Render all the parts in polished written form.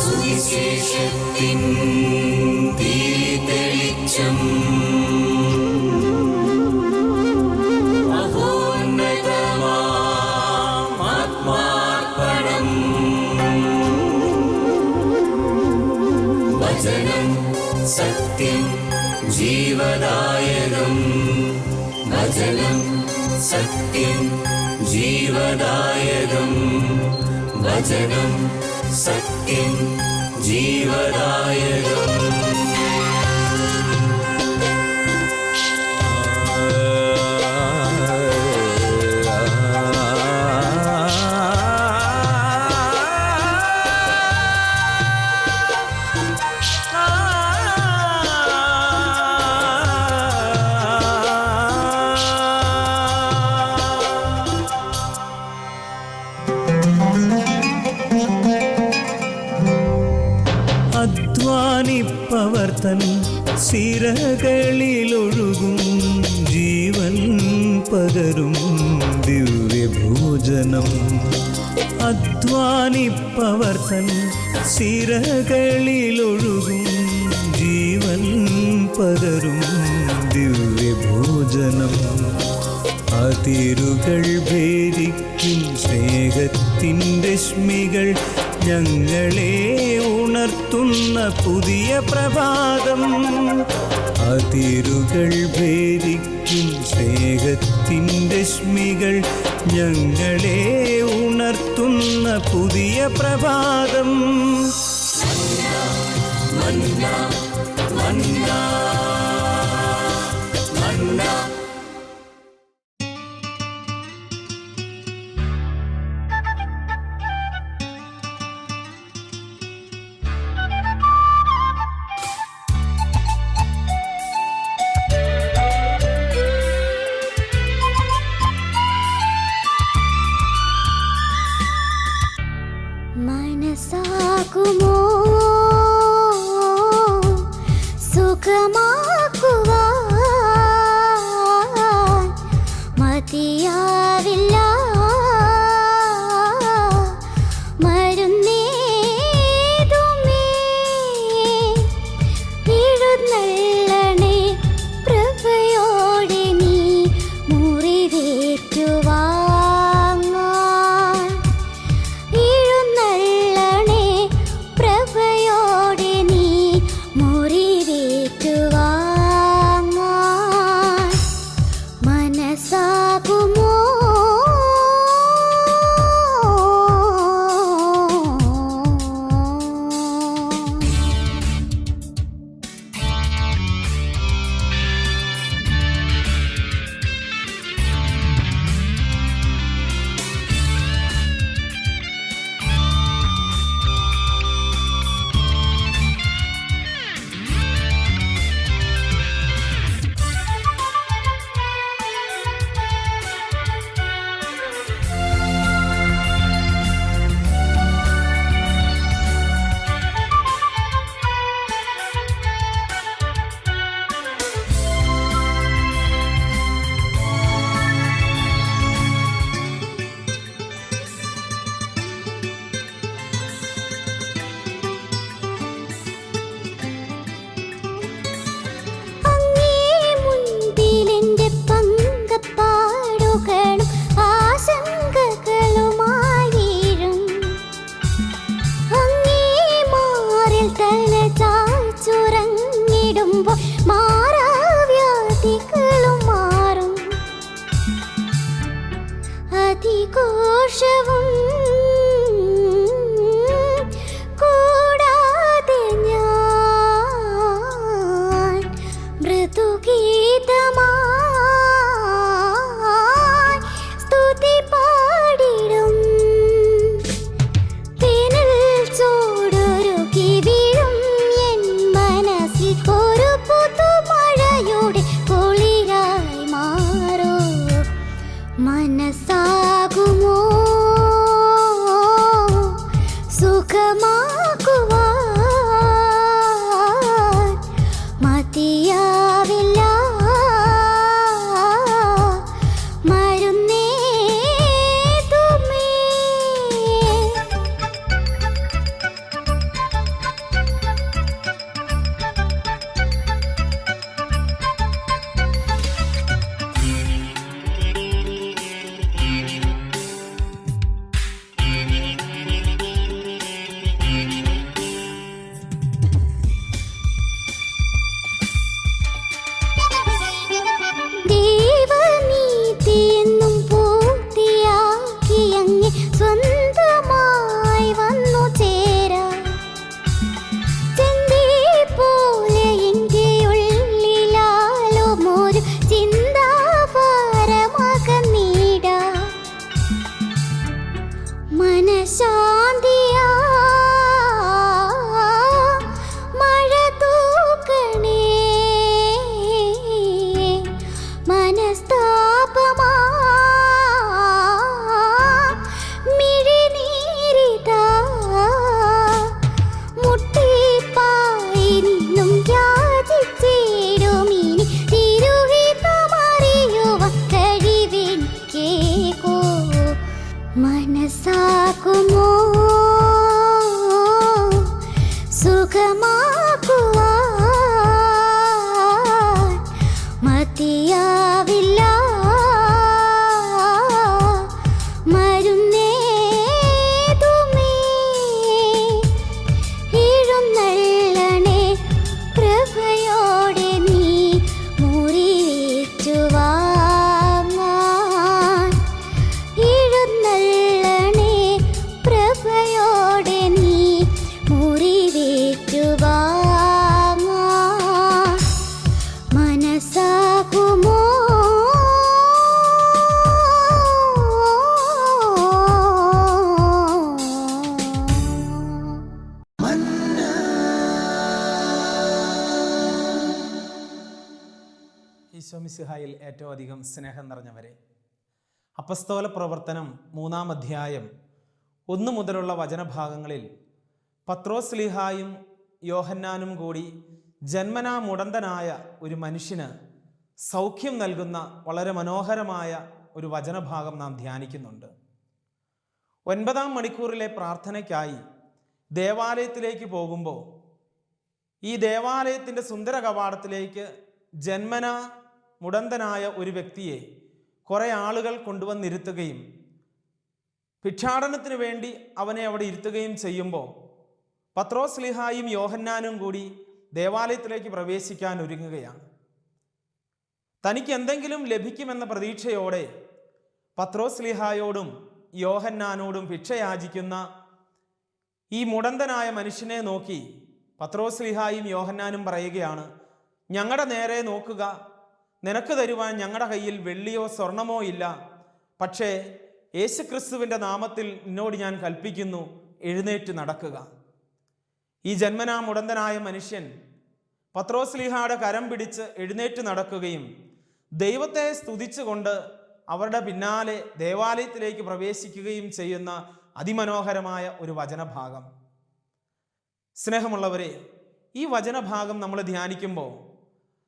സുവിശേഷത്തിൻ തീതെളിച്ചം ആത്മാർപ്പണം വചനം സത്യം ജീവദായകം വചനം സത്യം ജീവദായകം വചനം സത്യം ജീവദായകം അധ്വാനിപ്പവർത്തൻ സിരകളിലൊഴുകും ജീവൻ പകരും ദിവ്യഭോജനം അധ്വാനിപ്പവർത്തൻ സിരകളിലൊഴുകും ജീവൻ പകരും ദിവ്യഭോജനം അതിരുകൾ ഭേദിക്കും സ്നേഹത്തിൻ രശ്മികൾ ഞങ്ങളെ ഉണർത്തുന്ന പുതിയ പ്രഭാതം അതിരുകൾ ഭേദിക്കും സ്നേഹത്തിൻ രശ്മികൾ ഞങ്ങളെ ഉണർത്തുന്ന പുതിയ പ്രഭാതം മന്ന മന്ന മന്ന മനസാകുമോ സുഖമാക്കുവാൻ മതിയാവില്ല മരുന്നേതുമേ എഴുന്നള്ളണേ പ്രഭയോടെ നീ മുറിവേറ്റുവാങ്ങാൻ എഴുന്നള്ളണേ പ്രഭയോടെ നീ മുറിവേറ്റുവാങ്ങാൻ മനസ്സാകുമോ മാറാവ്യാധികളും മാറും അതിഘോഷവും കൂടാതെ ഞാൻ മൃദുഗീതമായി സ്തുതി പാടിടും തേനിൽ ചോടൊരുകി വീഴും എൻ മനസ്സിൽ ഒരു പുതുമഴയുടെ കുളിരായി മാറൂ മനസ്സാകുമോ സുഖമാക്കുവാൻ മതിയാവില്ല മരുന്നേതുമേ മിശിഹായിൽ ഏറ്റവും അധികം സ്നേഹം നിറഞ്ഞവരെ, അപ്പസ്തോല പ്രവർത്തനം 3-ാം അധ്യായം 1 മുതലുള്ള വചനഭാഗങ്ങളിൽ പത്രോസ് ശ്ലീഹായും യോഹന്നാനും കൂടി ജന്മനാ മുടന്തനായ ഒരു മനുഷ്യന് സൗഖ്യം നൽകുന്ന വളരെ മനോഹരമായ ഒരു വചനഭാഗം നാം ധ്യാനിക്കുന്നുണ്ട്. 9-ാം മണിക്കൂറിലെ പ്രാർത്ഥനയ്ക്കായി ദേവാലയത്തിലേക്ക് പോകുമ്പോൾ ഈ ദേവാലയത്തിൻ്റെ സുന്ദര കവാടത്തിലേക്ക് ജന്മന മുടന്തനായ ഒരു വ്യക്തിയെ കുറേ ആളുകൾ കൊണ്ടുവന്നിരുത്തുകയും ഭിക്ഷാടനത്തിന് വേണ്ടി അവനെ അവിടെ ഇരുത്തുകയും ചെയ്യുമ്പോൾ പത്രോസ് ശ്ലീഹായും യോഹന്നാനും കൂടി ദേവാലയത്തിലേക്ക് പ്രവേശിക്കാൻ ഒരുങ്ങുകയാണ്. തനിക്ക് എന്തെങ്കിലും ലഭിക്കുമെന്ന പ്രതീക്ഷയോടെ പത്രോസ് ശ്ലീഹായോടും യോഹന്നാനോടും ഭിക്ഷ യാചിക്കുന്ന ഈ മുടന്തനായ മനുഷ്യനെ നോക്കി പത്രോസ് ശ്ലീഹായും യോഹന്നാനും പറയുകയാണ്, ഞങ്ങളുടെ നേരെ നോക്കുക, നിനക്ക് തരുവാൻ ഞങ്ങളുടെ കയ്യിൽ വെള്ളിയോ സ്വർണമോ ഇല്ല, പക്ഷേ യേശുക്രിസ്തുവിൻ്റെ നാമത്തിൽ നിന്നോട് ഞാൻ കൽപ്പിക്കുന്നു, എഴുന്നേറ്റ് നടക്കുക. ഈ ജന്മനാ മുടന്തനായ മനുഷ്യൻ പത്രോസ് ശ്ലീഹായുടെ കരം പിടിച്ച് എഴുന്നേറ്റ് നടക്കുകയും ദൈവത്തെ സ്തുതിച്ചുകൊണ്ട് അവരുടെ പിന്നാലെ ദേവാലയത്തിലേക്ക് പ്രവേശിക്കുകയും ചെയ്യുന്ന അതിമനോഹരമായ ഒരു വചനഭാഗം. സ്നേഹമുള്ളവരെ, ഈ വചനഭാഗം നമ്മൾ ധ്യാനിക്കുമ്പോൾ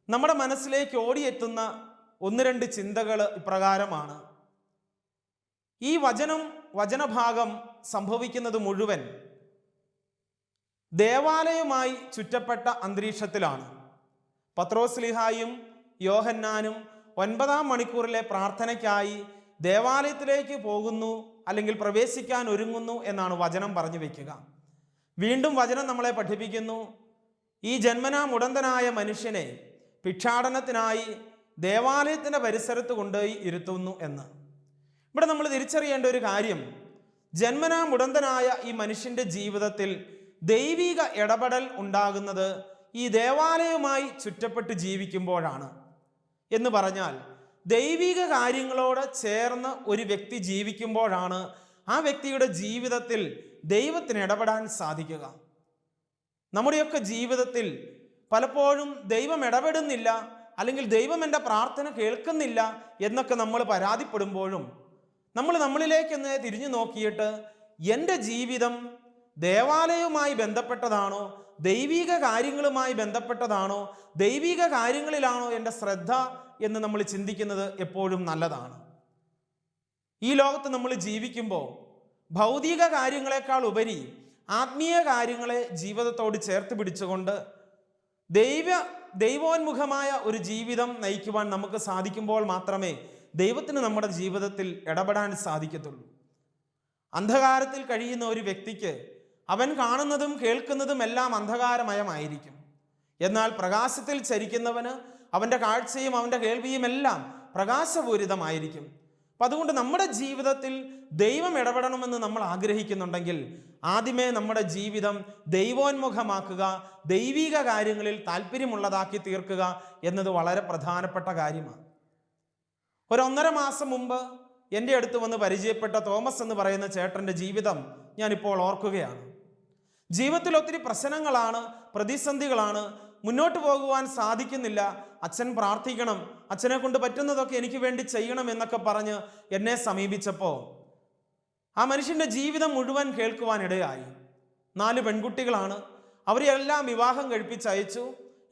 നമ്മുടെ മനസ്സിലേക്ക് ഓടിയെത്തുന്ന 1-2 ചിന്തകൾ ഇപ്രകാരമാണ്. ഈ വചനഭാഗം സംഭവിക്കുന്നത് മുഴുവൻ ദേവാലയവുമായി ചുറ്റപ്പെട്ട അന്തരീക്ഷത്തിലാണ്. പത്രോസ് ശ്ലീഹായും യോഹന്നാനും 9-ാം മണിക്കൂറിലെ പ്രാർത്ഥനയ്ക്കായി ദേവാലയത്തിലേക്ക് പോകുന്നു, അല്ലെങ്കിൽ പ്രവേശിക്കാൻ ഒരുങ്ങുന്നു എന്നാണ് വചനം പറഞ്ഞു വയ്ക്കുക. വീണ്ടും വചനം നമ്മളെ പഠിപ്പിക്കുന്നു, ഈ ജന്മനാ മുടന്തനായ മനുഷ്യനെ ഭിക്ഷാടനത്തിനായി ദേവാലയത്തിൻ്റെ പരിസരത്ത് കൊണ്ടുപോയി ഇരുത്തുന്നു എന്ന്. ഇവിടെ നമ്മൾ തിരിച്ചറിയേണ്ട ഒരു കാര്യം, ജന്മനാ മുടന്തനായ ഈ മനുഷ്യൻ്റെ ജീവിതത്തിൽ ദൈവിക ഇടപെടൽ ഉണ്ടാകുന്നത് ഈ ദേവാലയവുമായി ചുറ്റപ്പെട്ട് ജീവിക്കുമ്പോഴാണ്. എന്ന് പറഞ്ഞാൽ ദൈവിക കാര്യങ്ങളോട് ചേർന്ന് ഒരു വ്യക്തി ജീവിക്കുമ്പോഴാണ് ആ വ്യക്തിയുടെ ജീവിതത്തിൽ ദൈവത്തിന് ഇടപെടാൻ സാധിക്കുക. നമ്മുടെയൊക്കെ ജീവിതത്തിൽ പലപ്പോഴും ദൈവം ഇടപെടുന്നില്ല, അല്ലെങ്കിൽ ദൈവം എൻ്റെ പ്രാർത്ഥന കേൾക്കുന്നില്ല എന്നൊക്കെ നമ്മൾ പരാതിപ്പെടുമ്പോഴും നമ്മൾ നമ്മളിലേക്കൊന്ന് തിരിഞ്ഞു നോക്കിയിട്ട് എൻ്റെ ജീവിതം ദേവാലയവുമായി ബന്ധപ്പെട്ടതാണോ, ദൈവിക കാര്യങ്ങളുമായി ബന്ധപ്പെട്ടതാണോ, ദൈവിക കാര്യങ്ങളിലാണോ എൻ്റെ ശ്രദ്ധ എന്ന് നമ്മൾ ചിന്തിക്കുന്നത് എപ്പോഴും നല്ലതാണ്. ഈ ലോകത്ത് നമ്മൾ ജീവിക്കുമ്പോൾ ഭൗതിക കാര്യങ്ങളെക്കാൾ ഉപരി ആത്മീയ കാര്യങ്ങളെ ജീവിതത്തോട് ചേർത്ത് പിടിച്ചുകൊണ്ട് ദൈവോന്മുഖമായ ഒരു ജീവിതം നയിക്കുവാൻ നമുക്ക് സാധിക്കുമ്പോൾ മാത്രമേ ദൈവത്തിന് നമ്മുടെ ജീവിതത്തിൽ ഇടപെടാൻ സാധിക്കത്തുള്ളൂ. അന്ധകാരത്തിൽ കഴിയുന്ന ഒരു വ്യക്തിക്ക് അവൻ കാണുന്നതും കേൾക്കുന്നതും എല്ലാം അന്ധകാരമയമായിരിക്കും. എന്നാൽ പ്രകാശത്തിൽ ചരിക്കുന്നവന് അവൻ്റെ കാഴ്ചയും അവൻ്റെ കേൾവിയും എല്ലാം പ്രകാശപൂരിതമായിരിക്കും. അപ്പം അതുകൊണ്ട് നമ്മുടെ ജീവിതത്തിൽ ദൈവം ഇടപെടണമെന്ന് നമ്മൾ ആഗ്രഹിക്കുന്നുണ്ടെങ്കിൽ ആദ്യമേ നമ്മുടെ ജീവിതം ദൈവോന്മുഖമാക്കുക, ദൈവിക കാര്യങ്ങളിൽ താല്പര്യമുള്ളതാക്കി തീർക്കുക എന്നത് വളരെ പ്രധാനപ്പെട്ട കാര്യമാണ്. 1.5 മാസം മുമ്പ് എൻ്റെ അടുത്ത് വന്ന് പരിചയപ്പെട്ട തോമസ് എന്ന് പറയുന്ന ചേട്ടൻ്റെ ജീവിതം ഞാനിപ്പോൾ ഓർക്കുകയാണ്. ജീവിതത്തിൽ ഒത്തിരി പ്രശ്നങ്ങളാണ്, പ്രതിസന്ധികളാണ്, മുന്നോട്ട് പോകുവാൻ സാധിക്കുന്നില്ല, അച്ഛൻ പ്രാർത്ഥിക്കണം, അച്ഛനെ കൊണ്ട് പറ്റുന്നതൊക്കെ എനിക്ക് വേണ്ടി ചെയ്യണം എന്നൊക്കെ പറഞ്ഞ് എന്നെ സമീപിച്ചപ്പോൾ ആ മനുഷ്യൻ്റെ ജീവിതം മുഴുവൻ കേൾക്കുവാനിടയായി. 4 പെൺകുട്ടികളാണ്, അവരെല്ലാം വിവാഹം കഴിപ്പിച്ചയച്ചു.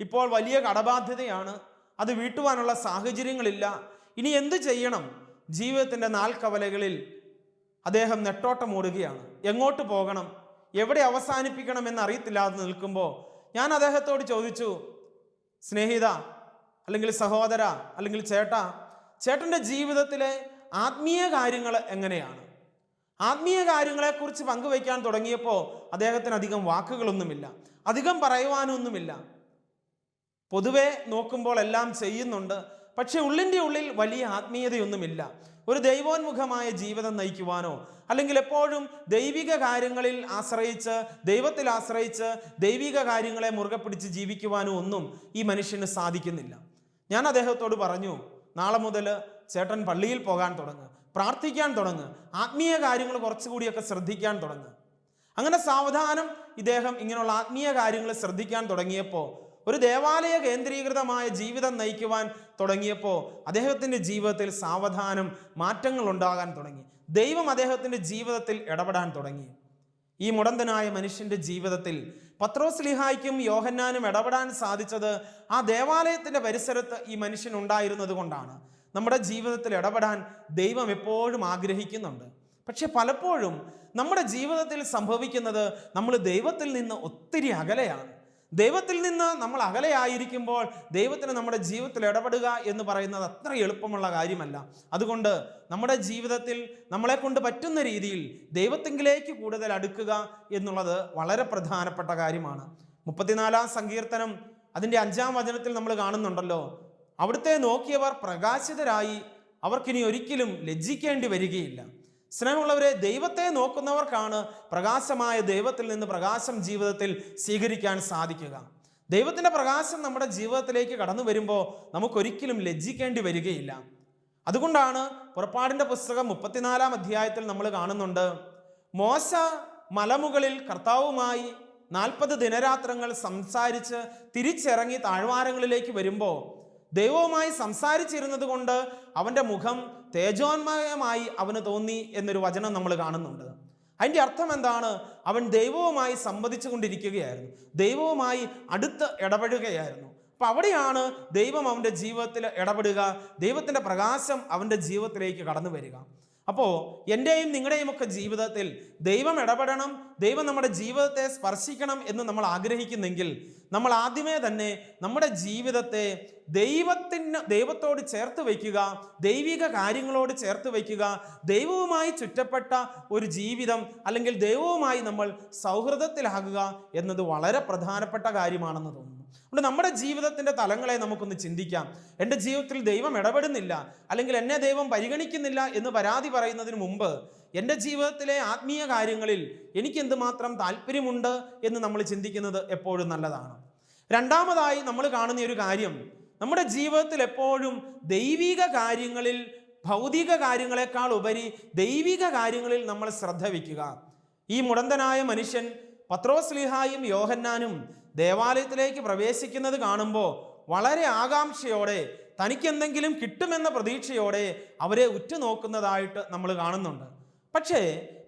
ഇപ്പോൾ വലിയ കടബാധ്യതയാണ്, അത് വീട്ടുവാനുള്ള സാഹചര്യങ്ങളില്ല. ഇനി എന്ത് ചെയ്യണം? ജീവിതത്തിൻ്റെ 4 കവലകളിൽ അദ്ദേഹം നെട്ടോട്ടം ഓടുകയാണ്. എങ്ങോട്ട് പോകണം, എവിടെ അവസാനിപ്പിക്കണം എന്നറിയത്തില്ലാതെ നിൽക്കുമ്പോൾ ഞാൻ അദ്ദേഹത്തോട് ചോദിച്ചു, സ്നേഹിത, അല്ലെങ്കിൽ സഹോദര, അല്ലെങ്കിൽ ചേട്ടൻ്റെ ജീവിതത്തിലെ ആത്മീയ കാര്യങ്ങൾ എങ്ങനെയാണ്? ആത്മീയ കാര്യങ്ങളെക്കുറിച്ച് പങ്കുവയ്ക്കാൻ തുടങ്ങിയപ്പോൾ അദ്ദേഹത്തിന് അധികം വാക്കുകളൊന്നുമില്ല, അധികം പറയുവാനൊന്നുമില്ല. പൊതുവെ നോക്കുമ്പോൾ എല്ലാം ചെയ്യുന്നുണ്ട്, പക്ഷെ ഉള്ളിൻ്റെ ഉള്ളിൽ വലിയ ആത്മീയതയൊന്നുമില്ല. ഒരു ദൈവോന്മുഖമായ ജീവിതം നയിക്കുവാനോ, അല്ലെങ്കിൽ എപ്പോഴും ദൈവിക കാര്യങ്ങളിൽ ആശ്രയിച്ച്, ദൈവത്തിൽ ആശ്രയിച്ച് ദൈവിക കാര്യങ്ങളെ മുറുകെ പിടിച്ച് ജീവിക്കുവാനോ ഒന്നും ഈ മനുഷ്യന് സാധിക്കുന്നില്ല. ഞാൻ അദ്ദേഹത്തോട് പറഞ്ഞു, നാളെ മുതൽ ചേട്ടൻ പള്ളിയിൽ പോകാൻ തുടങ്ങുക, പ്രാർത്ഥിക്കാൻ തുടങ്ങുക, ആത്മീയ കാര്യങ്ങൾ കുറച്ചുകൂടിയൊക്കെ ശ്രദ്ധിക്കാൻ തുടങ്ങുക. അങ്ങനെ സാവധാനം ഇദ്ദേഹം ഇങ്ങനെയുള്ള ആത്മീയ കാര്യങ്ങൾ ശ്രദ്ധിക്കാൻ തുടങ്ങിയപ്പോൾ ഒരു ദേവാലയ കേന്ദ്രീകൃതമായ ജീവിതം നയിക്കുവാൻ തുടങ്ങിയപ്പോൾ അദ്ദേഹത്തിൻ്റെ ജീവിതത്തിൽ സാവധാനം മാറ്റങ്ങൾ ഉണ്ടാകാൻ തുടങ്ങി. ദൈവം അദ്ദേഹത്തിൻ്റെ ജീവിതത്തിൽ ഇടപെടാൻ തുടങ്ങി. ഈ മുടന്തനായ മനുഷ്യൻ്റെ ജീവിതത്തിൽ പത്രോസ്ലീഹായ്ക്കും യോഹന്നാനും ഇടപെടാൻ സാധിച്ചത് ആ ദേവാലയത്തിൻ്റെ പരിസരത്ത് ഈ മനുഷ്യൻ ഉണ്ടായിരുന്നത് കൊണ്ടാണ്. നമ്മുടെ ജീവിതത്തിൽ ഇടപെടാൻ ദൈവം എപ്പോഴും ആഗ്രഹിക്കുന്നുണ്ട്. പക്ഷെ പലപ്പോഴും നമ്മുടെ ജീവിതത്തിൽ സംഭവിക്കുന്നത് നമ്മൾ ദൈവത്തിൽ നിന്ന് ഒത്തിരി അകലെയാണ്. ദൈവത്തിൽ നിന്ന് നമ്മൾ അകലെയായിരിക്കുമ്പോൾ ദൈവത്തിന് നമ്മുടെ ജീവിതത്തിൽ ഇടപെടുക എന്ന് പറയുന്നത് അത്ര എളുപ്പമുള്ള കാര്യമല്ല. അതുകൊണ്ട് നമ്മുടെ ജീവിതത്തിൽ നമ്മളെ കൊണ്ട് പറ്റുന്ന രീതിയിൽ ദൈവത്തെങ്കിലേക്ക് കൂടുതൽ അടുക്കുക എന്നുള്ളത് വളരെ പ്രധാനപ്പെട്ട കാര്യമാണ്. 34-ാം സങ്കീർത്തനം അതിൻ്റെ 5-ാം വചനത്തിൽ നമ്മൾ കാണുന്നുണ്ടല്ലോ, അവിടുത്തെ നോക്കിയവർ പ്രകാശിതരായി, അവർക്കിനി ഒരിക്കലും ലജ്ജിക്കേണ്ടി വരികയില്ല. സ്നേഹമുള്ളവരെ, ദൈവത്തെ നോക്കുന്നവർക്കാണ് പ്രകാശമായ ദൈവത്തിൽ നിന്ന് പ്രകാശം ജീവിതത്തിൽ സ്വീകരിക്കാൻ സാധിക്കുക. ദൈവത്തിൻ്റെ പ്രകാശം നമ്മുടെ ജീവിതത്തിലേക്ക് കടന്നു വരുമ്പോൾ നമുക്കൊരിക്കലും ലജ്ജിക്കേണ്ടി വരികയില്ല. അതുകൊണ്ടാണ് പുറപ്പാടിൻ്റെ പുസ്തകം 34-ാം അധ്യായത്തിൽ നമ്മൾ കാണുന്നുണ്ട്, മോശ മലമുകളിൽ കർത്താവുമായി 40 ദിനരാത്രങ്ങൾ സംസാരിച്ച് തിരിച്ചിറങ്ങി താഴ്വാരങ്ങളിലേക്ക് വരുമ്പോൾ ദൈവവുമായി സംസാരിച്ചിരുന്നത് കൊണ്ട് അവൻ്റെ മുഖം തേജോന്മയമായി അവന് തോന്നി എന്നൊരു വചനം നമ്മൾ കാണുന്നുണ്ട്. അതിൻ്റെ അർത്ഥം എന്താണ്? അവൻ ദൈവവുമായി സംവദിച്ചു കൊണ്ടിരിക്കുകയായിരുന്നു, ദൈവവുമായി അടുത്ത് ഇടപെടുകയായിരുന്നു. അപ്പം അവിടെയാണ് ദൈവം അവൻ്റെ ജീവിതത്തിൽ ഇടപെടുക, ദൈവത്തിൻ്റെ പ്രകാശം അവൻ്റെ ജീവിതത്തിലേക്ക് കടന്നു വരിക. അപ്പോൾ എൻ്റെയും നിങ്ങളുടെയും ഒക്കെ ജീവിതത്തിൽ ദൈവം ഇടപെടണം, ദൈവം നമ്മുടെ ജീവിതത്തെ സ്പർശിക്കണം എന്ന് നമ്മൾ ആഗ്രഹിക്കുന്നെങ്കിൽ നമ്മൾ ആദ്യമേ തന്നെ നമ്മുടെ ജീവിതത്തെ ദൈവത്തോട് ചേർത്ത് വയ്ക്കുക, ദൈവിക കാര്യങ്ങളോട് ചേർത്ത് വയ്ക്കുക. ദൈവവുമായി ചുറ്റപ്പെട്ട ഒരു ജീവിതം അല്ലെങ്കിൽ ദൈവവുമായി നമ്മൾ സൗഹൃദത്തിലാകുക എന്നത് വളരെ പ്രധാനപ്പെട്ട കാര്യമാണെന്ന് തോന്നുന്നു. അതുകൊണ്ട് നമ്മുടെ ജീവിതത്തിൻ്റെ തലങ്ങളെ നമുക്കൊന്ന് ചിന്തിക്കാം. എൻ്റെ ജീവിതത്തിൽ ദൈവം ഇടപെടുന്നില്ല അല്ലെങ്കിൽ എന്നെ ദൈവം പരിഗണിക്കുന്നില്ല എന്ന് പരാതി പറയുന്നതിന് മുമ്പ് എൻ്റെ ജീവിതത്തിലെ ആത്മീയ കാര്യങ്ങളിൽ എനിക്ക് എന്തുമാത്രം താല്പര്യമുണ്ട് എന്ന് നമ്മൾ ചിന്തിക്കുന്നത് എപ്പോഴും നല്ലതാണ്. രണ്ടാമതായി നമ്മൾ കാണുന്ന ഒരു കാര്യം, നമ്മുടെ ജീവിതത്തിൽ എപ്പോഴും ദൈവിക കാര്യങ്ങളിൽ ഭൗതിക കാര്യങ്ങളെക്കാൾ ഉപരി ദൈവിക കാര്യങ്ങളിൽ നമ്മൾ ശ്രദ്ധ വയ്ക്കുക. ഈ മുടന്തനായ മനുഷ്യൻ പത്രോസ്ലീഹായും യോഹന്നാനും ദേവാലയത്തിലേക്ക് പ്രവേശിക്കുന്നത് കാണുമ്പോൾ വളരെ ആകാംക്ഷയോടെ തനിക്കെന്തെങ്കിലും കിട്ടുമെന്ന പ്രതീക്ഷയോടെ അവരെ ഉറ്റുനോക്കുന്നതായിട്ട് നമ്മൾ കാണുന്നുണ്ട്. പക്ഷേ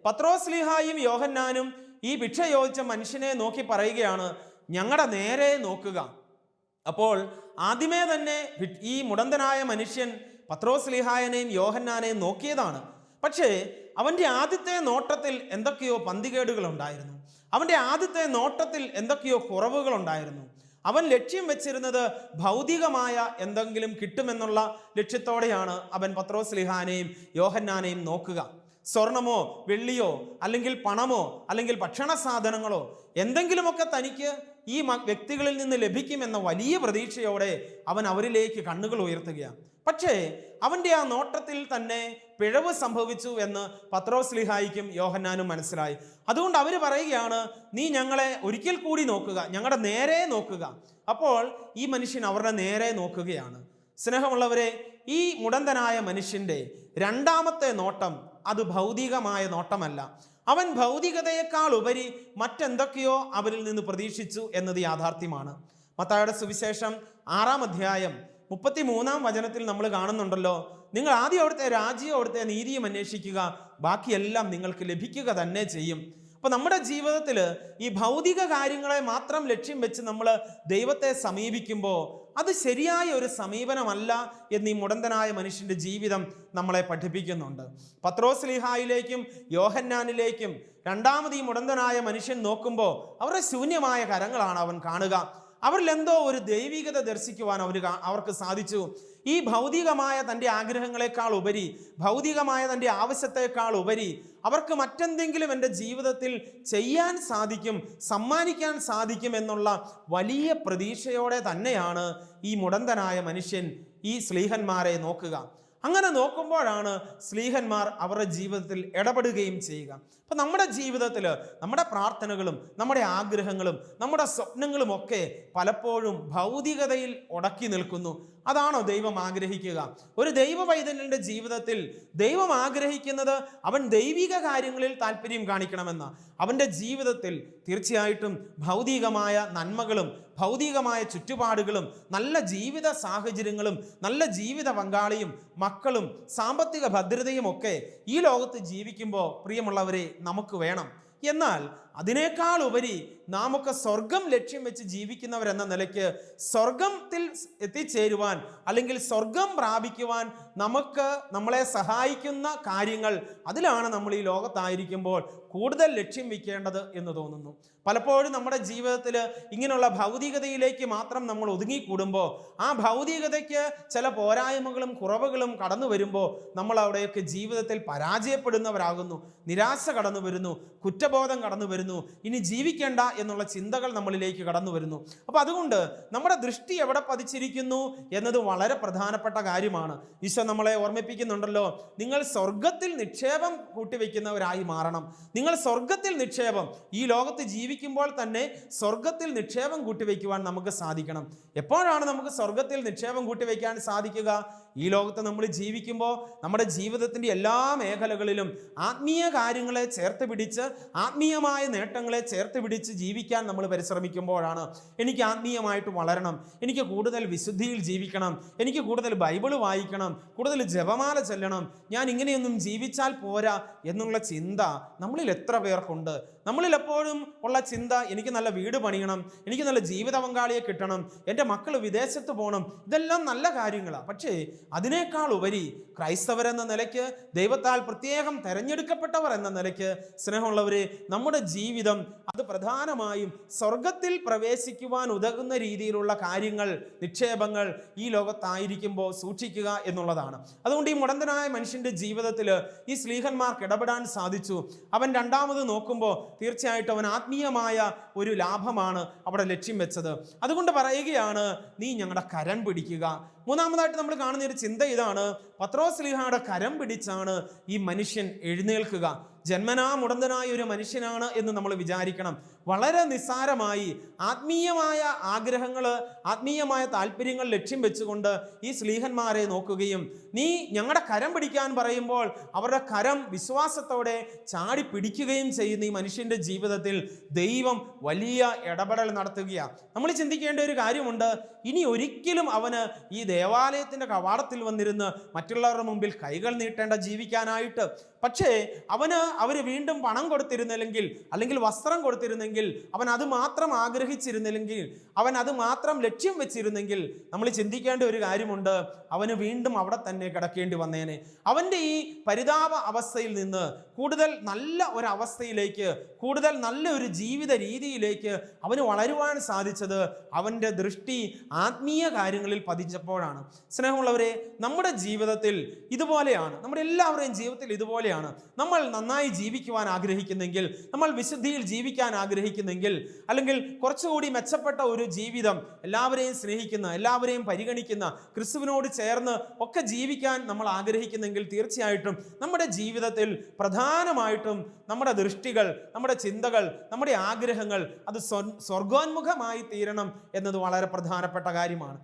പത്രോസ്ലീഹായും യോഹന്നാനും ഈ ഭിക്ഷ ചോദിച്ച മനുഷ്യനെ നോക്കി പറയുകയാണ്, ഞങ്ങളുടെ നേരെ നോക്കുക. അപ്പോൾ ആദ്യമേ തന്നെ ഈ മുടന്തനായ മനുഷ്യൻ പത്രോസ്ലീഹായനെയും യോഹന്നാനെയും നോക്കിയതാണ്. പക്ഷേ അവൻ്റെ ആദ്യത്തെ നോട്ടത്തിൽ എന്തൊക്കെയോ പന്തികേടുകൾ ഉണ്ടായിരുന്നു, അവൻ്റെ ആദ്യത്തെ നോട്ടത്തിൽ എന്തൊക്കെയോ കുറവുകൾ ഉണ്ടായിരുന്നു. അവൻ ലക്ഷ്യം വെച്ചിരുന്നത് ഭൗതികമായ എന്തെങ്കിലും കിട്ടുമെന്നുള്ള ലക്ഷ്യത്തോടെയാണ് അവൻ പത്രോസ്ലീഹാനെയും യോഹന്നാനെയും നോക്കുക. സ്വർണമോ വെള്ളിയോ അല്ലെങ്കിൽ പണമോ അല്ലെങ്കിൽ ഭക്ഷണ സാധനങ്ങളോ എന്തെങ്കിലുമൊക്കെ തനിക്ക് ഈ വ്യക്തികളിൽ നിന്ന് ലഭിക്കുമെന്ന വലിയ പ്രതീക്ഷയോടെ അവൻ അവരിലേക്ക് കണ്ണുകൾ ഉയർത്തുകയാണ്. പക്ഷേ അവൻ്റെ ആ നോട്ടത്തിൽ തന്നെ പിഴവ് സംഭവിച്ചു എന്ന് പത്രോസ്ലീഹായ്ക്കും യോഹന്നാനും മനസ്സിലായി. അതുകൊണ്ട് അവർ പറയുകയാണ്, നീ ഞങ്ങളെ ഒരിക്കൽ കൂടി നോക്കുക, ഞങ്ങളുടെ നേരെ നോക്കുക. അപ്പോൾ ഈ മനുഷ്യൻ അവരുടെ നേരെ നോക്കുകയാണ്. സ്നേഹമുള്ളവരെ, ഈ മുടന്തനായ മനുഷ്യൻ്റെ രണ്ടാമത്തെ നോട്ടം അത് ഭൗതികമായ നോട്ടമല്ല. അവൻ ഭൗതികതയേക്കാൾ ഉപരി മറ്റെന്തൊക്കെയോ അവരിൽ നിന്ന് പ്രതീക്ഷിച്ചു എന്നത് യാഥാർത്ഥ്യമാണ്. മത്തായിയുടെ സുവിശേഷം 6-ാം അധ്യായം 33-ാം വചനത്തിൽ നമ്മൾ കാണുന്നുണ്ടല്ലോ, നിങ്ങൾ ആദ്യം അവിടുത്തെ രാജ്യവും അവിടുത്തെ നീതിയും അന്വേഷിക്കുക, ബാക്കിയെല്ലാം നിങ്ങൾക്ക് ലഭിക്കുക തന്നെ ചെയ്യും. അപ്പോൾ നമ്മുടെ ജീവിതത്തിൽ ഈ ഭൗതിക കാര്യങ്ങളെ മാത്രം ലക്ഷ്യം വെച്ച് നമ്മൾ ദൈവത്തെ സമീപിക്കുമ്പോൾ അത് ശരിയായ ഒരു സമീപനമല്ല എന്ന് ഈ മുടന്തനായ മനുഷ്യൻ്റെ ജീവിതം നമ്മളെ പഠിപ്പിക്കുന്നുണ്ട്. പത്രോസ്ലീഹായിലേക്കും യോഹന്നാനിലേക്കും രണ്ടാമത് ഈ മുടന്തനായ മനുഷ്യൻ നോക്കുമ്പോൾ അവരുടെ ശൂന്യമായ കരങ്ങളാണ് അവൻ കാണുക. അവരിൽ എന്തോ ഒരു ദൈവികത ദർശിക്കുവാൻ അവർക്ക് സാധിച്ചു. ഈ ഭൗതികമായ തൻ്റെ ആഗ്രഹങ്ങളെക്കാൾ ഉപരി, ഭൗതികമായ തൻ്റെ ആവശ്യത്തെക്കാൾ ഉപരി അവർക്ക് മറ്റെന്തെങ്കിലും എൻ്റെ ജീവിതത്തിൽ ചെയ്യാൻ സാധിക്കും, സമ്മാനിക്കാൻ സാധിക്കും എന്നുള്ള വലിയ പ്രതീക്ഷയോടെ തന്നെയാണ് ഈ മുടന്തനായ മനുഷ്യൻ ഈ സ്ലീഹന്മാരെ നോക്കുക. അങ്ങനെ നോക്കുമ്പോഴാണ് സ്ലീഹന്മാർ അവരുടെ ജീവിതത്തിൽ ഇടപെടുകയും ചെയ്യുക. അപ്പം നമ്മുടെ ജീവിതത്തിൽ നമ്മുടെ പ്രാർത്ഥനകളും നമ്മുടെ ആഗ്രഹങ്ങളും നമ്മുടെ സ്വപ്നങ്ങളും ഒക്കെ പലപ്പോഴും ഭൗതികതയിൽ ഉടക്കി നിൽക്കുന്നു. അതാണോ ദൈവം ആഗ്രഹിക്കുക? ഒരു ദൈവ പൈതലിൻ്റെ ജീവിതത്തിൽ ദൈവം ആഗ്രഹിക്കുന്നത് അവൻ ദൈവിക കാര്യങ്ങളിൽ താല്പര്യം കാണിക്കണമെന്ന, അവൻ്റെ ജീവിതത്തിൽ തീർച്ചയായിട്ടും ഭൗതികമായ നന്മകളും ഭൗതികമായ ചുറ്റുപാടുകളും നല്ല ജീവിത സാഹചര്യങ്ങളും നല്ല ജീവിത പങ്കാളിയും മക്കളും സാമ്പത്തിക ഭദ്രതയും ഒക്കെ ഈ ലോകത്ത് ജീവിക്കുമ്പോൾ പ്രിയമുള്ളവരെ നമുക്ക് വേണം. എന്നാൽ അതിനേക്കാൾ ഉപരി നാമൊക്കെ സ്വർഗം ലക്ഷ്യം വെച്ച് ജീവിക്കുന്നവരെന്ന നിലയ്ക്ക് സ്വർഗത്തിൽ എത്തിച്ചേരുവാൻ അല്ലെങ്കിൽ സ്വർഗം പ്രാപിക്കുവാൻ നമ്മളെ സഹായിക്കുന്ന കാര്യങ്ങൾ, അതിലാണ് നമ്മൾ ഈ ലോകത്തായിരിക്കുമ്പോൾ കൂടുതൽ ലക്ഷ്യം വയ്ക്കേണ്ടത് എന്ന് തോന്നുന്നു. പലപ്പോഴും നമ്മുടെ ജീവിതത്തിൽ ഇങ്ങനെയുള്ള ഭൗതികതയിലേക്ക് മാത്രം നമ്മൾ ഒതുങ്ങിക്കൂടുമ്പോൾ ആ ഭൗതികതയ്ക്ക് ചില പോരായ്മകളും കുറവുകളും കടന്നു വരുമ്പോൾ നമ്മൾ അവിടെയൊക്കെ ജീവിതത്തിൽ പരാജയപ്പെടുന്നവരാകുന്നു. നിരാശ കടന്നു വരുന്നു, കുറ്റബോധം കടന്നു വരുന്നു, ഇനി ജീവിക്കേണ്ട എന്നുള്ള ചിന്തകൾ നമ്മളിലേക്ക് കടന്നു വരുന്നു. അപ്പോൾ അതുകൊണ്ട് നമ്മുടെ ദൃഷ്ടി എവിടെ പതിച്ചിരിക്കുന്നു എന്നത് വളരെ പ്രധാനപ്പെട്ട കാര്യമാണ്. ഈശോ നമ്മളെ ഓർമ്മിപ്പിക്കുന്നുണ്ടല്ലോ, നിങ്ങൾ സ്വർഗത്തിൽ നിക്ഷേപം കൂട്ടിവെക്കുന്നവരായി മാറണം. നിങ്ങൾ സ്വർഗത്തിൽ നിക്ഷേപം, ഈ ലോകത്ത് ജീവിക്കുമ്പോൾ തന്നെ സ്വർഗത്തിൽ നിക്ഷേപം കൂട്ടിവെക്കുവാൻ നമുക്ക് സാധിക്കണം. എപ്പോഴാണ് നമുക്ക് സ്വർഗത്തിൽ നിക്ഷേപം കൂട്ടിവെക്കാൻ സാധിക്കുക? ഈ ലോകത്ത് നമ്മൾ ജീവിക്കുമ്പോൾ നമ്മുടെ ജീവിതത്തിൻ്റെ എല്ലാ മേഖലകളിലും ആത്മീയ കാര്യങ്ങളെ ചേർത്ത് പിടിച്ച്, ആത്മീയമായ നേട്ടങ്ങളെ ചേർത്ത് പിടിച്ച് ജീവിക്കാൻ നമ്മൾ പരിശ്രമിക്കുമ്പോഴാണ് എനിക്ക് ആത്മീയമായിട്ട് വളരണം, എനിക്ക് കൂടുതൽ വിശുദ്ധിയിൽ ജീവിക്കണം, എനിക്ക് കൂടുതൽ ബൈബിൾ വായിക്കണം, കൂടുതൽ ജപമാല ചെല്ലണം, ഞാൻ ഇങ്ങനെയൊന്നും ജീവിച്ചാൽ പോരാ എന്നുള്ള ചിന്ത നമ്മളിൽ എത്ര പേർക്കുണ്ട്? നമ്മളിൽ എപ്പോഴും ഉള്ള ചിന്ത എനിക്ക് നല്ല വീട് പണിയണം, എനിക്ക് നല്ല ജീവിത പങ്കാളിയെ കിട്ടണം, എൻ്റെ മക്കൾ വിദേശത്ത് പോകണം, ഇതെല്ലാം നല്ല കാര്യങ്ങളാണ്. പക്ഷേ അതിനേക്കാൾ ഉപരി ക്രൈസ്തവരെന്ന നിലയ്ക്ക്, ദൈവത്താൽ പ്രത്യേകം തെരഞ്ഞെടുക്കപ്പെട്ടവർ എന്ന നിലയ്ക്ക് സ്നേഹമുള്ളവരെ, നമ്മുടെ ജീവിതം അത് പ്രധാനമായും സ്വർഗത്തിൽ പ്രവേശിക്കുവാൻ ഉതകുന്ന രീതിയിലുള്ള കാര്യങ്ങൾ, നിക്ഷേപങ്ങൾ ഈ ലോകത്തായിരിക്കുമ്പോൾ സൂക്ഷിക്കുക എന്നുള്ളതാണ്. അതുകൊണ്ട് ഈ മുടന്തനായ മനുഷ്യൻ്റെ ജീവിതത്തിൽ ഈ ശ്ലീഹന്മാർക്ക് ഇടപെടാൻ സാധിച്ചു. അവൻ രണ്ടാമത് നോക്കുമ്പോൾ തീർച്ചയായിട്ടും അവൻ ആത്മീയമായ ഒരു ലാഭമാണ് അവിടെ ലക്ഷ്യം വെച്ചത്. അതുകൊണ്ട് പറയുകയാണ്, നീ ഞങ്ങളുടെ കരം പിടിക്കുക. മൂന്നാമതായിട്ട് നമ്മൾ കാണുന്ന ഒരു ചിന്ത ഇതാണ്, പത്രോസ് ശ്ലീഹായുടെ കരം പിടിച്ചാണ് ഈ മനുഷ്യൻ എഴുന്നേൽക്കുക. ജന്മനാ മുടന്തനായ ഒരു മനുഷ്യനാണ് എന്ന് നമ്മൾ വിചാരിക്കണം. വളരെ നിസ്സാരമായി ആത്മീയമായ ആഗ്രഹങ്ങൾ, ആത്മീയമായ താല്പര്യങ്ങൾ ലക്ഷ്യം വെച്ചുകൊണ്ട് ഈ ശ്ലീഹന്മാരെ നോക്കുകയും നീ ഞങ്ങളുടെ കരം പിടിക്കാൻ പറയുമ്പോൾ അവരുടെ കരം വിശ്വാസത്തോടെ ചാടി പിടിക്കുകയും ചെയ്യുന്ന ഈ മനുഷ്യൻ്റെ ജീവിതത്തിൽ ദൈവം വലിയ ഇടപെടൽ നടത്തുകയാണ്. നമ്മൾ ചിന്തിക്കേണ്ട ഒരു കാര്യമുണ്ട്, ഇനി ഒരിക്കലും അവന് ഈ ദേവാലയത്തിൻ്റെ കവാടത്തിൽ വന്നിരുന്ന് മറ്റുള്ളവരുടെ മുമ്പിൽ കൈകൾ നീട്ടേണ്ട ജീവിക്കാനായിട്ട്. പക്ഷേ അവർ വീണ്ടും പണം കൊടുത്തിരുന്നില്ലെങ്കിൽ, അല്ലെങ്കിൽ വസ്ത്രം കൊടുത്തിരുന്നെങ്കിൽ, അവൻ അത് മാത്രം ആഗ്രഹിച്ചിരുന്നില്ലെങ്കിൽ, അവൻ അത് മാത്രം ലക്ഷ്യം വെച്ചിരുന്നെങ്കിൽ, നമ്മൾ ചിന്തിക്കേണ്ട ഒരു കാര്യമുണ്ട്, അവന് വീണ്ടും അവിടെ തന്നെ കിടക്കേണ്ടി വന്നേനെ. അവൻ്റെ ഈ പരിതാപ അവസ്ഥയിൽ നിന്ന് കൂടുതൽ നല്ല ഒരവസ്ഥയിലേക്ക്, കൂടുതൽ നല്ല ഒരു ജീവിത രീതിയിലേക്ക് അവന് വളരുവാൻ സാധിച്ചത് അവൻ്റെ ദൃഷ്ടി ആത്മീയ കാര്യങ്ങളിൽ പതിച്ചപ്പോഴാണ്. സ്നേഹമുള്ളവരെ, നമ്മുടെ ജീവിതത്തിൽ ഇതുപോലെയാണ്, നമ്മുടെ എല്ലാവരുടെയും ജീവിതത്തിൽ ഇതുപോലെയാണ്. നമ്മൾ നന്നായി ജീവിക്കുവാൻ ആഗ്രഹിക്കുന്നെങ്കിൽ, നമ്മൾ വിശുദ്ധിയിൽ ജീവിക്കാൻ ആഗ്രഹിക്കുന്നെങ്കിൽ, അല്ലെങ്കിൽ കുറച്ചുകൂടി മെച്ചപ്പെട്ട ഒരു ജീവിതം, എല്ലാവരെയും സ്നേഹിക്കുന്ന, എല്ലാവരെയും പരിഗണിക്കുന്ന, ക്രിസ്തുവിനോട് ചേർന്ന് ഒക്കെ ജീവിക്കാൻ നമ്മൾ ആഗ്രഹിക്കുന്നെങ്കിൽ തീർച്ചയായിട്ടും നമ്മുടെ ജീവിതത്തിൽ പ്രധാനമായിട്ടും നമ്മുടെ ദൃഷ്ടികൾ, നമ്മുടെ ചിന്തകൾ, നമ്മുടെ ആഗ്രഹങ്ങൾ അത് സ്വർഗോന്മുഖമായി തീരണം എന്നത് വളരെ പ്രധാനപ്പെട്ട കാര്യമാണ്.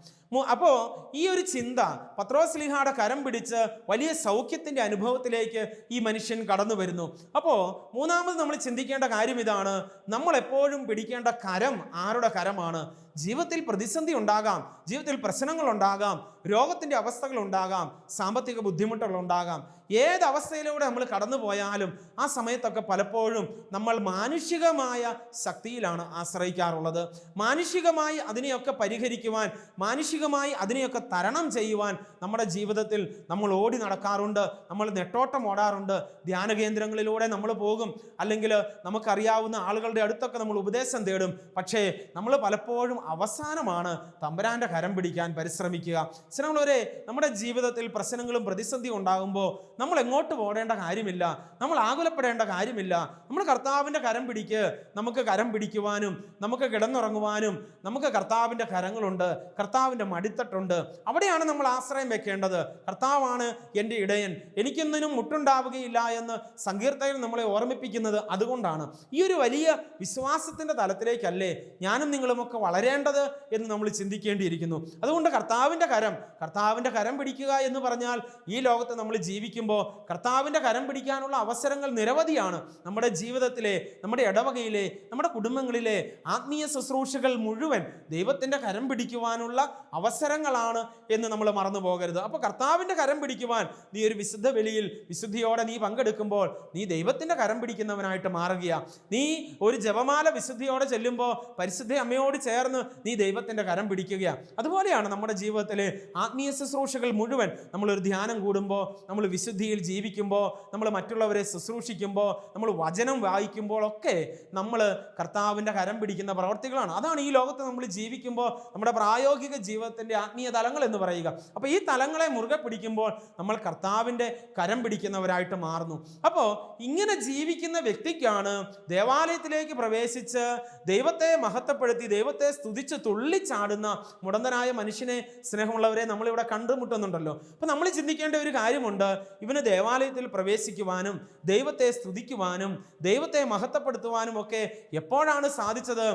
അപ്പോൾ ഈ ഒരു ചിന്ത പത്രോസ് ശ്ലീഹായുടെ കരം പിടിച്ച് വലിയ സൗഖ്യത്തിൻ്റെ അനുഭവത്തിലേക്ക് ഈ മനുഷ്യൻ കടന്നു വരുന്നു. അപ്പോൾ മൂന്നാമത് നമ്മൾ ചിന്തിക്കേണ്ട കാര്യം ഇതാണ്, നമ്മൾ എപ്പോഴും പിടിക്കേണ്ട കരം ആരുടെ കരമാണ്? ജീവിതത്തിൽ പ്രതിസന്ധി ഉണ്ടാകാം, ജീവിതത്തിൽ പ്രശ്നങ്ങൾ ഉണ്ടാകാം, രോഗത്തിൻ്റെ അവസ്ഥകൾ ഉണ്ടാകാം, സാമ്പത്തിക ബുദ്ധിമുട്ടുകൾ ഉണ്ടാകാം. ഏതവസ്ഥയിലൂടെ നമ്മൾ കടന്നു പോയാലും ആ സമയത്തൊക്കെ പലപ്പോഴും നമ്മൾ മാനുഷികമായ ശക്തിയിലാണ് ആശ്രയിക്കാറുള്ളത്. മാനുഷികമായി അതിനെയൊക്കെ പരിഹരിക്കുവാൻ, മാനുഷികമായി അതിനെയൊക്കെ തരണം ചെയ്യുവാൻ നമ്മുടെ ജീവിതത്തിൽ നമ്മൾ ഓടി നടക്കാറുണ്ട്, നമ്മൾ നെട്ടോട്ടം ഓടാറുണ്ട്. ധ്യാന കേന്ദ്രങ്ങളിലൂടെ നമ്മൾ പോകും, അല്ലെങ്കിൽ നമുക്കറിയാവുന്ന ആളുകളുടെ അടുത്തൊക്കെ നമ്മൾ ഉപദേശം തേടും. പക്ഷേ നമ്മൾ പലപ്പോഴും അവസാനമാണ് തമ്പുരാന്റെ കരം പിടിക്കാൻ പരിശ്രമിക്കുക. സ്നേഹമുള്ളവരെ, നമ്മുടെ ജീവിതത്തിൽ പ്രശ്നങ്ങളും പ്രതിസന്ധിയും ഉണ്ടാകുമ്പോൾ നമ്മൾ എങ്ങോട്ട് പോകേണ്ട കാര്യമില്ല, നമ്മൾ ആകുലപ്പെടേണ്ട കാര്യമില്ല. നമ്മൾ കർത്താവിൻ്റെ കരം പിടിക്ക്. നമുക്ക് കരം പിടിക്കുവാനും നമുക്ക് കിടന്നുറങ്ങുവാനും നമുക്ക് കർത്താവിൻ്റെ കരങ്ങളുണ്ട്, കർത്താവിൻ്റെ മടിത്തട്ടുണ്ട്. അവിടെയാണ് നമ്മൾ ആശ്രയം വെക്കേണ്ടത്. കർത്താവാണ് എൻ്റെ ഇടയൻ, എനിക്കൊന്നിനും മുട്ടുണ്ടാവുകയില്ല എന്ന് സങ്കീർത്തകൻ നമ്മളെ ഓർമ്മിപ്പിക്കുന്നത് അതുകൊണ്ടാണ്. ഈ ഒരു വലിയ വിശ്വാസത്തിൻ്റെ തലത്തിലേക്കല്ലേ ഞാനും നിങ്ങളുമൊക്കെ വളരേണ്ടത് എന്ന് നമ്മൾ ചിന്തിക്കേണ്ടിയിരിക്കുന്നു. അതുകൊണ്ട് കർത്താവിൻ്റെ കരം പിടിക്കുക എന്ന് പറഞ്ഞാൽ ഈ ലോകത്ത് നമ്മൾ ജീവിക്കുമ്പോൾ കർത്താവിൻ്റെ കരം പിടിക്കാനുള്ള അവസരങ്ങൾ നിരവധിയാണ്. നമ്മുടെ ജീവിതത്തിലെ, നമ്മുടെ ഇടവകയിലെ, നമ്മുടെ കുടുംബങ്ങളിലെ ആത്മീയ ശുശ്രൂഷകൾ മുഴുവൻ ദൈവത്തിൻ്റെ കരം പിടിക്കുവാനുള്ള അവസരങ്ങളാണ് എന്ന് നമ്മൾ മറന്നു പോകരുത്. അപ്പോൾ കർത്താവിൻ്റെ കരം പിടിക്കുവാൻ നീ ഒരു വിശുദ്ധ ബലിയിൽ വിശുദ്ധിയോടെ നീ പങ്കെടുക്കുമ്പോൾ നീ ദൈവത്തിൻ്റെ കരം പിടിക്കുന്നവനായിട്ട് മാറുകയാണ്. നീ ഒരു ജപമാല വിശുദ്ധിയോടെ ചെല്ലുമ്പോൾ പരിശുദ്ധ അമ്മയോട് ചേർന്ന് നീ ദൈവത്തിൻ്റെ കരം പിടിക്കുകയാണ്. അതുപോലെയാണ് നമ്മുടെ ജീവിതത്തിലെ ആത്മീയ ശുശ്രൂഷകൾ മുഴുവൻ. നമ്മളൊരു ധ്യാനം കൂടുമ്പോൾ, നമ്മൾ വിശുദ്ധിയിൽ ജീവിക്കുമ്പോൾ, നമ്മൾ മറ്റുള്ളവരെ ശുശ്രൂഷിക്കുമ്പോൾ, നമ്മൾ വചനം വായിക്കുമ്പോഴൊക്കെ നമ്മൾ കർത്താവിൻ്റെ കരം പിടിക്കുന്ന പ്രവർത്തികളാണ്. അതാണ് ഈ ലോകത്ത് നമ്മൾ ജീവിക്കുമ്പോൾ നമ്മുടെ പ്രായോഗിക ജീവിതത്തിൻ്റെ ആത്മീയ തലങ്ങൾ എന്ന് പറയുക. അപ്പോൾ ഈ തലങ്ങളെ മുറുകെ പിടിക്കുമ്പോൾ നമ്മൾ കർത്താവിൻ്റെ കരം പിടിക്കുന്നവരായിട്ട് മാറുന്നു. അപ്പോൾ ഇങ്ങനെ ജീവിക്കുന്ന വ്യക്തിക്കാണ് ദേവാലയത്തിലേക്ക് പ്രവേശിച്ച് ദൈവത്തെ മഹത്വപ്പെടുത്തി ദൈവത്തെ സ്തുതിച്ച് തുള്ളിച്ചാടുന്ന മുടന്തനായ മനുഷ്യനെ, സ്നേഹമുള്ളവരെ, നമ്മളിവിടെ കണ്ടുമുട്ടുന്നുണ്ടല്ലോ. അപ്പോൾ നമ്മൾ ചിന്തിക്കേണ്ട ഒരു കാര്യമുണ്ട്. ഇവന് ദേവാലയത്തിൽ പ്രവേശിക്കുവാനും ദൈവത്തെ സ്തുതിക്കുവാനും ദൈവത്തെ മഹത്വപ്പെടുത്തുവാനും ഒക്കെ എപ്പോഴാണ് സാധിച്ചത്?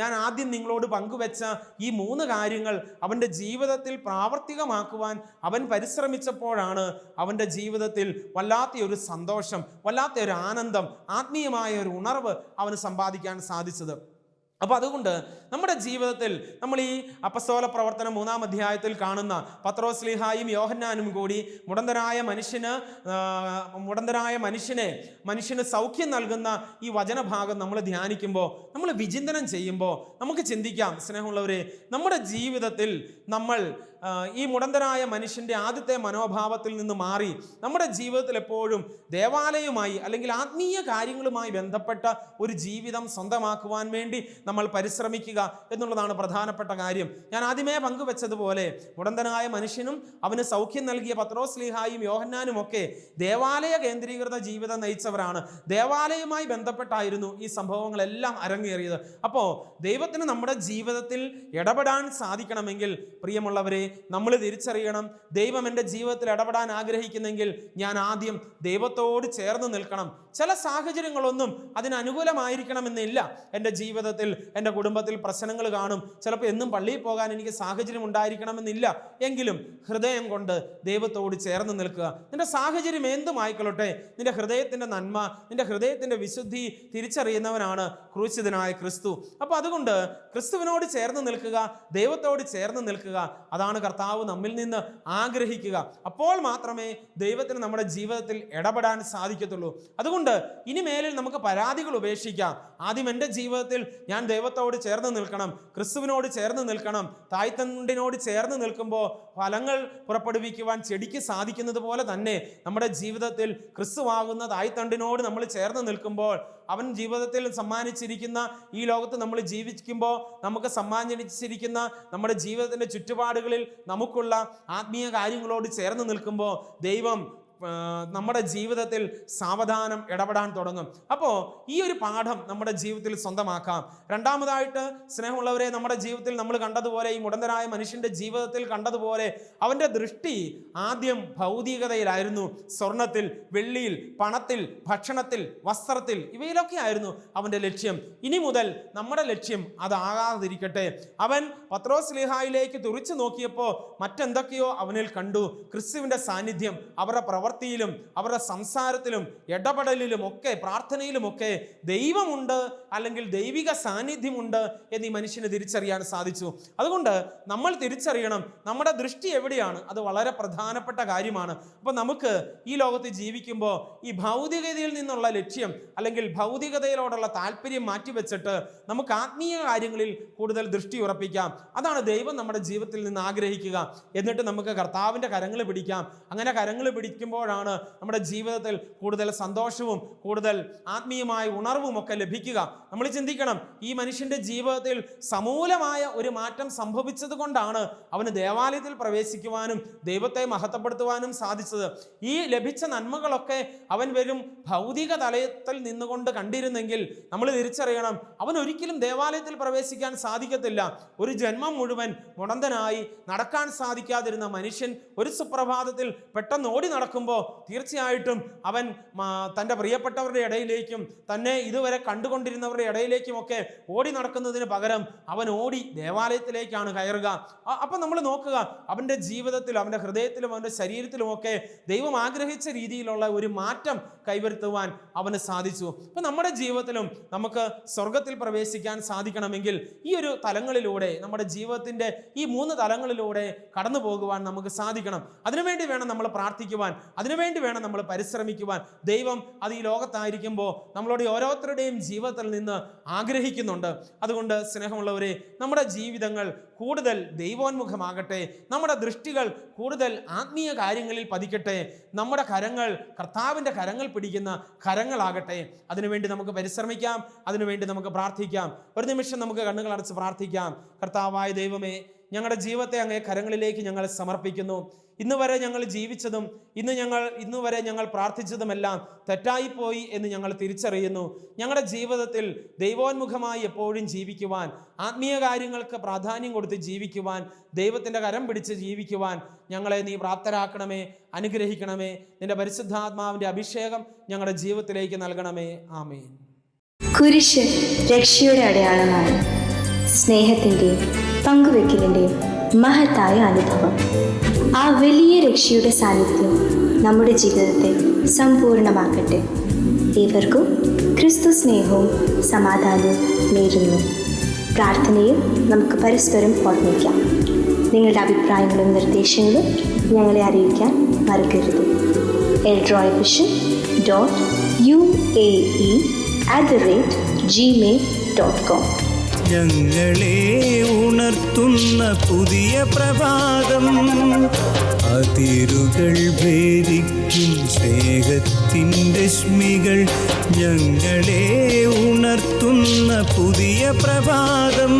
ഞാൻ ആദ്യം നിങ്ങളോട് പങ്കുവെച്ച ഈ 3 കാര്യങ്ങൾ അവൻ്റെ ജീവിതത്തിൽ പ്രാവർത്തികമാക്കുവാൻ അവൻ പരിശ്രമിച്ചപ്പോഴാണ് അവൻ്റെ ജീവിതത്തിൽ വല്ലാത്തൊരു സന്തോഷം, വല്ലാത്തൊരു ആനന്ദം, ആത്മീയമായ ഒരു ഉണർവ് അവന് സമ്പാദിക്കാൻ സാധിച്ചത്. അപ്പോൾ അതുകൊണ്ട് നമ്മുടെ ജീവിതത്തിൽ നമ്മൾ ഈ അപ്പസ്തോല പ്രവർത്തനം 3-ാം അധ്യായത്തിൽ കാണുന്ന പത്രോസ് ശ്ലീഹായും യോഹന്നാനും കൂടി മുടന്തനായ മനുഷ്യന് സൗഖ്യം നൽകുന്ന ഈ വചനഭാഗം നമ്മൾ ധ്യാനിക്കുമ്പോൾ, നമ്മൾ വിചിന്തനം ചെയ്യുമ്പോൾ നമുക്ക് ചിന്തിക്കാം, സ്നേഹമുള്ളവരെ, നമ്മുടെ ജീവിതത്തിൽ നമ്മൾ ഈ മുടന്തനായ മനുഷ്യൻ്റെ ആദ്യത്തെ മനോഭാവത്തിൽ നിന്ന് മാറി നമ്മുടെ ജീവിതത്തിൽ എപ്പോഴും ദേവാലയവുമായി അല്ലെങ്കിൽ ആത്മീയ കാര്യങ്ങളുമായി ബന്ധപ്പെട്ട ഒരു ജീവിതം സ്വന്തമാക്കുവാൻ വേണ്ടി നമ്മൾ പരിശ്രമിക്കുക എന്നുള്ളതാണ് പ്രധാനപ്പെട്ട കാര്യം. ഞാൻ ആദ്യമേ പങ്കുവെച്ചതുപോലെ മുടന്തനായ മനുഷ്യനും അവന് സൗഖ്യം നൽകിയ പത്രോസ് ശ്ലീഹായും യോഹന്നാനും ഒക്കെ ദേവാലയ കേന്ദ്രീകൃത ജീവിതം നയിച്ചവരാണ്. ദേവാലയവുമായി ബന്ധപ്പെട്ടായിരുന്നു ഈ സംഭവങ്ങളെല്ലാം അരങ്ങേറിയത്. അപ്പോൾ ദൈവത്തിന് നമ്മുടെ ജീവിതത്തിൽ ഇടപെടാൻ സാധിക്കണമെങ്കിൽ, പ്രിയമുള്ളവരെ, നമ്മൾ തിരിച്ചറിയണം, ദൈവം എൻ്റെ ജീവിതത്തിൽ ഇടപെടാൻ ആഗ്രഹിക്കുന്നെങ്കിൽ ഞാൻ ആദ്യം ദൈവത്തോട് ചേർന്ന് നിൽക്കണം. ചില സാഹചര്യങ്ങളൊന്നും അതിനനുകൂലമായിരിക്കണമെന്നില്ല. എൻ്റെ ജീവിതത്തിൽ, എൻ്റെ കുടുംബത്തിൽ പ്രശ്നങ്ങൾ കാണും. ചിലപ്പോൾ എന്നും പള്ളിയിൽ പോകാൻ എനിക്ക് സാഹചര്യം ഉണ്ടായിരിക്കണമെന്നില്ല. എങ്കിലും ഹൃദയം കൊണ്ട് ദൈവത്തോട് ചേർന്ന് നിൽക്കുക. നിന്റെ സാഹചര്യം എന്തുമായിക്കൊള്ളട്ടെ, നിന്റെ ഹൃദയത്തിൻ്റെ നന്മ, നിന്റെ ഹൃദയത്തിൻ്റെ വിശുദ്ധി തിരിച്ചറിയുന്നവനാണ് ക്രൂശിതനായ ക്രിസ്തു. അപ്പോൾ അതുകൊണ്ട് ക്രിസ്തുവിനോട് ചേർന്ന് നിൽക്കുക, ദൈവത്തോട് ചേർന്ന് നിൽക്കുക. അതാണ് കർത്താവ് നമ്മിൽ നിന്ന് ആഗ്രഹിക്കുക. അപ്പോൾ മാത്രമേ ദൈവത്തിന് നമ്മുടെ ജീവിതത്തിൽ ഇടപെടാൻ സാധിക്കത്തുള്ളൂ. അതുകൊണ്ട് ഇനിമേലിൽ നമുക്ക് പരാതികൾ ഉപേക്ഷിക്കാം. ആദ്യം എൻ്റെ ജീവിതത്തിൽ ഞാൻ ദൈവത്തോട് ചേർന്ന് നിൽക്കണം, ക്രിസ്തുവിനോട് ചേർന്ന് നിൽക്കണം. തായ്തണ്ടിനോട് ചേർന്ന് നിൽക്കുമ്പോൾ ഫലങ്ങൾ പുറപ്പെടുവിക്കുവാൻ ചെടിക്ക് സാധിക്കുന്നത് പോലെ തന്നെ നമ്മുടെ ജീവിതത്തിൽ ക്രിസ്തുവാകുന്ന തായ്തണ്ടിനോട് നമ്മൾ ചേർന്ന് നിൽക്കുമ്പോൾ അവൻ ജീവിതത്തിൽ സമ്മാനിച്ചിരിക്കുന്ന, ഈ ലോകത്ത് നമ്മൾ ജീവിക്കുമ്പോൾ നമുക്ക് സമ്മാനിച്ചിരിക്കുന്ന നമ്മുടെ ജീവിതത്തിൻ്റെ ചുറ്റുപാടുകളിൽ നമുക്കുള്ള ആത്മീയ കാര്യങ്ങളോട് ചേർന്ന് നിൽക്കുമ്പോൾ ദൈവം നമ്മുടെ ജീവിതത്തിൽ സാവധാനം ഇടപെടാൻ തുടങ്ങും. അപ്പോൾ ഈ ഒരു പാഠം നമ്മുടെ ജീവിതത്തിൽ സ്വന്തമാക്കാം. രണ്ടാമതായിട്ട്, സ്നേഹമുള്ളവരെ, നമ്മുടെ ജീവിതത്തിൽ നമ്മൾ കണ്ടതുപോലെ, ഈ മുടന്തനായ മനുഷ്യൻ്റെ ജീവിതത്തിൽ കണ്ടതുപോലെ അവൻ്റെ ദൃഷ്ടി ആദ്യം ഭൗതികതയിലായിരുന്നു. സ്വർണത്തിൽ, വെള്ളിയിൽ, പണത്തിൽ, ഭക്ഷണത്തിൽ, വസ്ത്രത്തിൽ, ഇവയിലൊക്കെ ആയിരുന്നു അവൻ്റെ ലക്ഷ്യം. ഇനി മുതൽ നമ്മുടെ ലക്ഷ്യം അതാകാതിരിക്കട്ടെ. അവൻ പത്രോസ് ശ്ലീഹായിലേക്ക് തുറിച്ചു നോക്കിയപ്പോൾ മറ്റെന്തൊക്കെയോ അവനിൽ കണ്ടു. ക്രിസ്തുവിൻ്റെ സാന്നിധ്യം അവരുടെ പ്രവൃത്തിയിലും അവരുടെ സംസാരത്തിലും ഇടപെടലിലും ഒക്കെ, പ്രാർത്ഥനയിലുമൊക്കെ ദൈവമുണ്ട്, അല്ലെങ്കിൽ ദൈവിക സാന്നിധ്യമുണ്ട് എന്ന് ഈ മനുഷ്യന് തിരിച്ചറിയാൻ സാധിച്ചു. അതുകൊണ്ട് നമ്മൾ തിരിച്ചറിയണം നമ്മുടെ ദൃഷ്ടി എവിടെയാണ്. അത് വളരെ പ്രധാനപ്പെട്ട കാര്യമാണ്. അപ്പോൾ നമുക്ക് ഈ ലോകത്ത് ജീവിക്കുമ്പോൾ ഈ ഭൗതികതയിൽ നിന്നുള്ള ലക്ഷ്യം അല്ലെങ്കിൽ ഭൗതികതയിലോടുള്ള താല്പര്യം മാറ്റിവെച്ചിട്ട് നമുക്ക് ആത്മീയ കാര്യങ്ങളിൽ കൂടുതൽ ദൃഷ്ടി ഉറപ്പിക്കാം. അതാണ് ദൈവം നമ്മുടെ ജീവിതത്തിൽ നിന്ന് ആഗ്രഹിക്കുക. എന്നിട്ട് നമുക്ക് കർത്താവിൻ്റെ കരങ്ങൾ പിടിക്കാം. അങ്ങനെ കരങ്ങൾ പിടിക്കുമ്പോൾ പ്രവേശിക്കുമ്പോഴാണ് നമ്മുടെ ജീവിതത്തിൽ കൂടുതൽ സന്തോഷവും കൂടുതൽ ആത്മീയമായ ഉണർവും ഒക്കെ ലഭിക്കുക. നമ്മൾ ചിന്തിക്കണം, ഈ മനുഷ്യന്റെ ജീവിതത്തിൽ സമൂലമായ ഒരു മാറ്റം സംഭവിച്ചത് കൊണ്ടാണ് അവന് ദേവാലയത്തിൽ പ്രവേശിക്കുവാനും ദൈവത്തെ മഹത്വപ്പെടുത്തുവാനും സാധിച്ചത്. ഈ ലഭിച്ച നന്മകളൊക്കെ അവൻ വെറും ഭൗതിക തലത്തിൽ നിന്നുകൊണ്ട് കണ്ടിരുന്നെങ്കിൽ നമ്മൾ തിരിച്ചറിയണം, അവൻ ഒരിക്കലും ദേവാലയത്തിൽ പ്രവേശിക്കാൻ സാധിക്കത്തില്ല. ഒരു ജന്മം മുഴുവൻ മുടന്തനായി നടക്കാൻ സാധിക്കാതിരുന്ന മനുഷ്യൻ ഒരു സുപ്രഭാതത്തിൽ പെട്ടെന്ന് ഓടി നടക്കുമ്പോൾ തീർച്ചയായിട്ടും അവൻ തൻ്റെ പ്രിയപ്പെട്ടവരുടെ ഇടയിലേക്കും തന്നെ ഇതുവരെ കണ്ടുകൊണ്ടിരുന്നവരുടെ ഇടയിലേക്കുമൊക്കെ ഓടി നടക്കുന്നതിന് പകരം അവൻ ഓടി ദേവാലയത്തിലേക്കാണ് കയറുക. അപ്പം നമ്മൾ നോക്കുക, അവൻ്റെ ജീവിതത്തിലും അവൻ്റെ ഹൃദയത്തിലും അവൻ്റെ ശരീരത്തിലുമൊക്കെ ദൈവം ആഗ്രഹിച്ച രീതിയിലുള്ള ഒരു മാറ്റം കൈവരുത്തുവാൻ അവന് സാധിച്ചു. അപ്പം നമ്മുടെ ജീവിതത്തിലും നമുക്ക് സ്വർഗത്തിൽ പ്രവേശിക്കാൻ സാധിക്കണമെങ്കിൽ ഈ ഒരു തലങ്ങളിലൂടെ, നമ്മുടെ ജീവിതത്തിൻ്റെ ഈ 3 തലങ്ങളിലൂടെ കടന്നു പോകുവാൻ നമുക്ക് സാധിക്കണം. അതിനുവേണ്ടി വേണം നമ്മൾ പ്രാർത്ഥിക്കുവാൻ, അതിനുവേണ്ടി വേണം നമ്മൾ പരിശ്രമിക്കുവാൻ. ദൈവം അത് ഈ ലോകത്തായിരിക്കുമ്പോൾ നമ്മളോട് ഓരോരുത്തരുടെയും ജീവിതത്തിൽ നിന്ന് ആഗ്രഹിക്കുന്നുണ്ട്. അതുകൊണ്ട് സ്നേഹമുള്ളവരെ, നമ്മുടെ ജീവിതങ്ങൾ കൂടുതൽ ദൈവോന്മുഖമാകട്ടെ, നമ്മുടെ ദൃഷ്ടികൾ കൂടുതൽ ആത്മീയ കാര്യങ്ങളിൽ പതിക്കട്ടെ, നമ്മുടെ കരങ്ങൾ കർത്താവിൻ്റെ കരങ്ങൾ പിടിക്കുന്ന കരങ്ങളാകട്ടെ. അതിനുവേണ്ടി നമുക്ക് പരിശ്രമിക്കാം, അതിനുവേണ്ടി നമുക്ക് പ്രാർത്ഥിക്കാം. ഒരു നിമിഷം നമുക്ക് കണ്ണുകൾ അടച്ച് പ്രാർത്ഥിക്കാം. കർത്താവായ ദൈവമേ, ഞങ്ങളുടെ ജീവിതത്തെ അങ്ങേ കരങ്ങളിലേക്ക് ഞങ്ങൾ സമർപ്പിക്കുന്നു. ഇന്ന് വരെ ഞങ്ങൾ ജീവിച്ചതും ഇന്ന് വരെ ഞങ്ങൾ പ്രാർത്ഥിച്ചതുമെല്ലാം തെറ്റായിപ്പോയി എന്ന് ഞങ്ങൾ തിരിച്ചറിയുന്നു. ഞങ്ങളുടെ ജീവിതത്തിൽ ദൈവോന്മുഖമായി എപ്പോഴും ജീവിക്കുവാൻ, ആത്മീയ കാര്യങ്ങൾക്ക് പ്രാധാന്യം കൊടുത്ത് ജീവിക്കുവാൻ, ദൈവത്തിൻ്റെ കരം പിടിച്ച് ജീവിക്കുവാൻ ഞങ്ങളെ നീ പ്രാപ്തരാക്കണമേ, അനുഗ്രഹിക്കണമേ. നിന്റെ പരിശുദ്ധാത്മാവിൻ്റെ അഭിഷേകം ഞങ്ങളുടെ ജീവിതത്തിലേക്ക് നൽകണമേ. ആമേൻ. കുരിശ് രക്ഷയുടെ അടയാളമാണ്. സ്നേഹത്തിൻ്റെയും പങ്കുവെക്കലിൻ്റെയും മഹത്തായ അനുഭവം. ആ വലിയ രക്ഷയുടെ സാന്നിധ്യം നമ്മുടെ ജീവിതത്തെ സമ്പൂർണ്ണമാക്കട്ടെ. ഏവർക്കും ക്രിസ്തു സ്നേഹവും സമാധാനവും നേരുന്നു. പ്രാർത്ഥനയിൽ നമുക്ക് പരസ്പരം ഓർമ്മിക്കാം. നിങ്ങളുടെ അഭിപ്രായങ്ങളും നിർദ്ദേശങ്ങളും ഞങ്ങളെ അറിയിക്കാൻ മറക്കരുത്. eldroyvision.uae@gmail.com. ഞങ്ങളെ ഉണർത്തുന്ന പുതിയ പ്രഭാതം, അതിരുകൾ ഭേദിക്കും സ്നേഹത്തിൻ്റെ രശ്മികൾ. ഞങ്ങളെ ഉണർത്തുന്ന പുതിയ പ്രഭാതം.